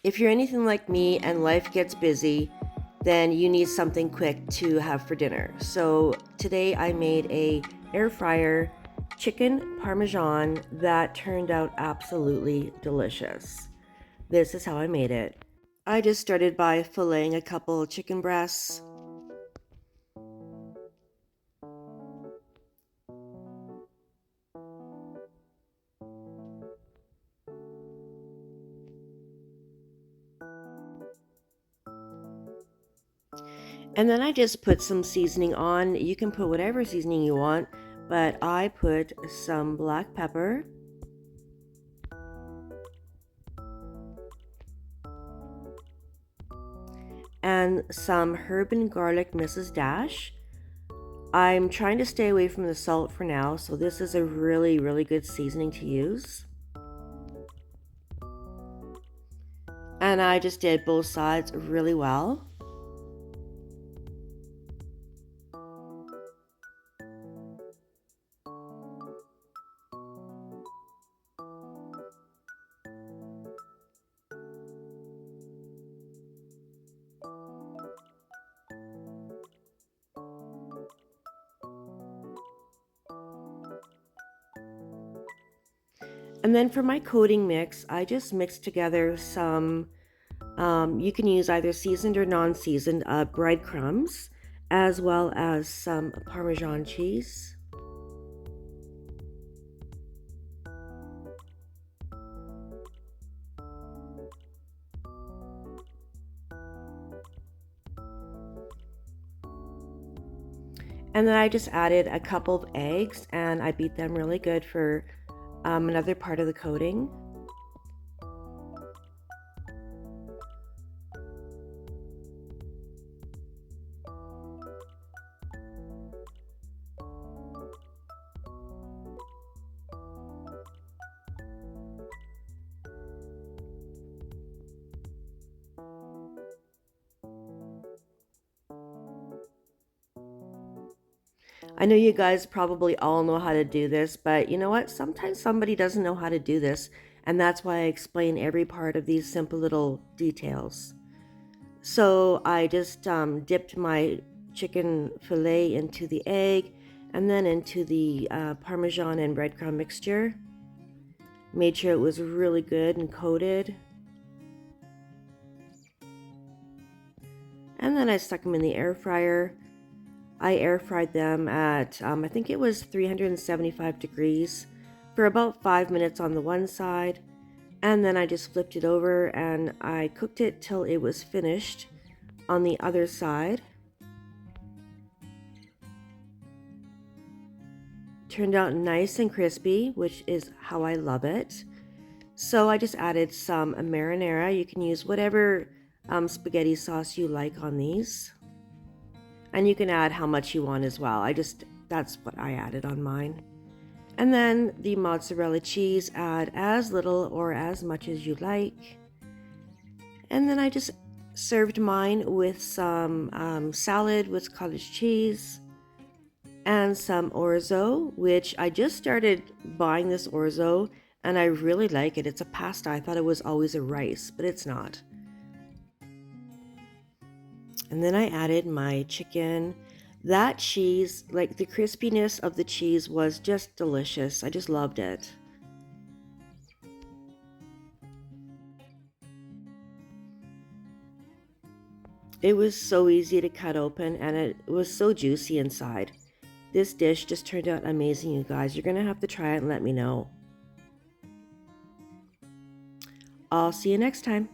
If you're anything like me and life gets busy, then you need something quick to have for dinner. So today I made a air fryer chicken parmesan that turned out absolutely delicious. This is how I made it. I just started by filleting a couple chicken breasts. And then I just put some seasoning on. You can put whatever seasoning you want, but I put some black pepper, and some herb and garlic Mrs. Dash. I'm trying to stay away from the salt for now, so this is a really, really good seasoning to use. And I just did both sides really well. And then for my coating mix, I just mixed together some, you can use either seasoned or non-seasoned breadcrumbs, as well as some Parmesan cheese. And then I just added a couple of eggs and I beat them really good for another part of the coating. I know you guys probably all know how to do this, but you know what? Sometimes somebody doesn't know how to do this, and that's why I explain every part of these simple little details. So I just dipped my chicken fillet into the egg and then into the Parmesan and breadcrumb mixture. Made sure it was really good and coated. And then I stuck them in the air fryer. I air fried them at, I think it was 375 degrees for about 5 minutes on the one side. And then I just flipped it over and I cooked it till it was finished on the other side. Turned out nice and crispy, which is how I love it. So I just added some marinara. You can use whatever spaghetti sauce you like on these. And you can add how much you want as well. That's what I added on mine. And then the mozzarella cheese, add as little or as much as you like. And then I just served mine with some salad with cottage cheese and some orzo, which I just started buying this orzo and I really like it. It's a pasta. I thought it was always a rice, but it's not. And then I added my chicken. That cheese, like the crispiness of the cheese was just delicious. I just loved it. It was so easy to cut open and it was so juicy inside. This dish just turned out amazing, you guys. You're going to have to try it and let me know. I'll see you next time.